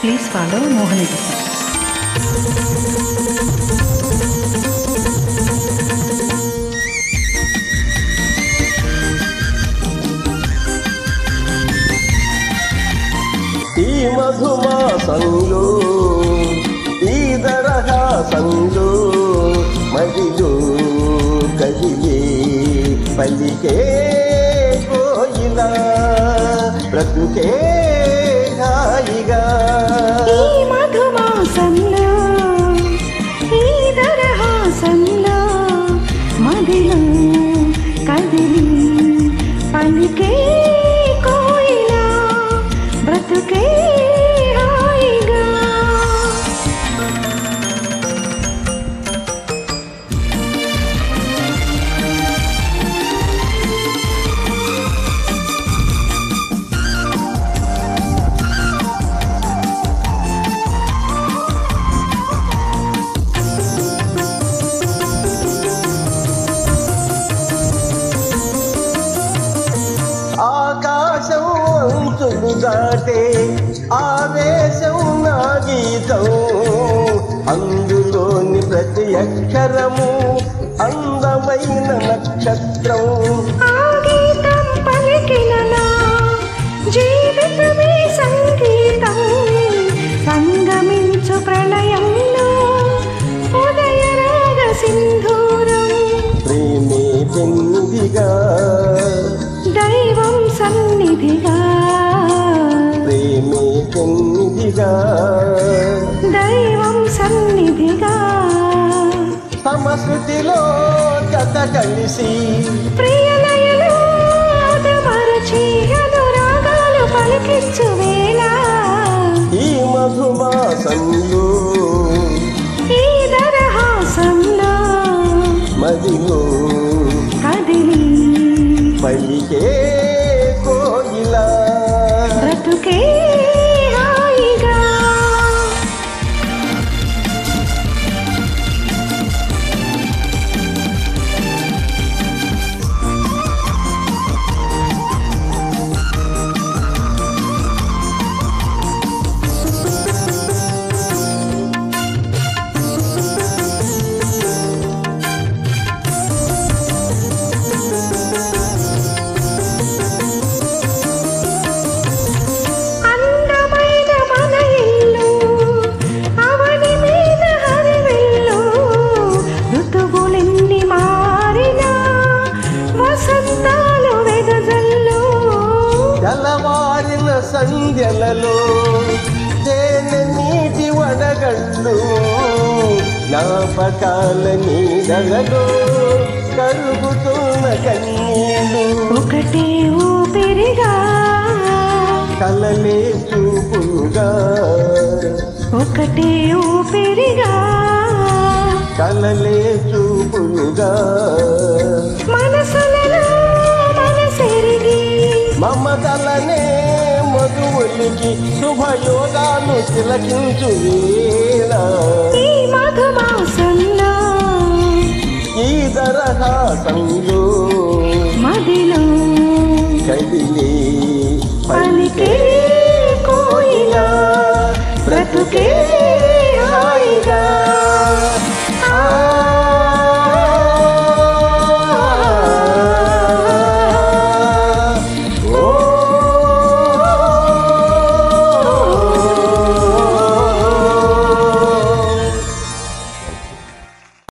Please follow మోహని. ఈ మధుమాసంలో ఈ దరహాసంలో మదిలో కదిలే పలికే కోయిలా బ్రతుకే హాయిగా. ఈ మధుమాసంలో ఈ దరహాసంలో మదిలో కదిలి పలికే కోయిలా బ్రతుకే హాయిగా. ఆకాశం అంచులు దాటే ఆవేశం నా గీతం, అందులోని ప్రతి అక్షరము అందమైన నక్షత్రం. ఆ గీతం పలికిన నా జీవితమే సంగీతం, సంగమించు ప్రళయంలో ఉదయ రాగ సింధూరం. ప్రేమే పెన్నిదిగా దైవం సన్నిధిగా, ప్రేమే పెన్నిదిగా దైవం సన్నిధిగా. సమశృతిలో జత కలిసి ప్రియలయలో మరచి అనురాగాలు పలికించు వేళ. ఈ మధుమాసంలో ఈ దరహాసంలో మదిలో కదిలి పలికే కోయిలా బ్రతుకే హాయిగా. తెల్లవారిన సంధ్యలలో తేనె నీటి వడగళ్ళు, జ్ఞాపకాల నీడలలో కరుగుతున్న కన్నీళ్ళు. ఒకటే ఊపిరిగా కలలే చూపుగా, ఒకటే ఊపిరిగా కలలే చూపుగా. మనసులలో మనసెరిగి మమతలనే మధువులికి శుభయోగాలు తిలకించు వేళ. ఈ మధుమాసంలో ఈ దరహాసంలో మదిలో కదిలే పలికే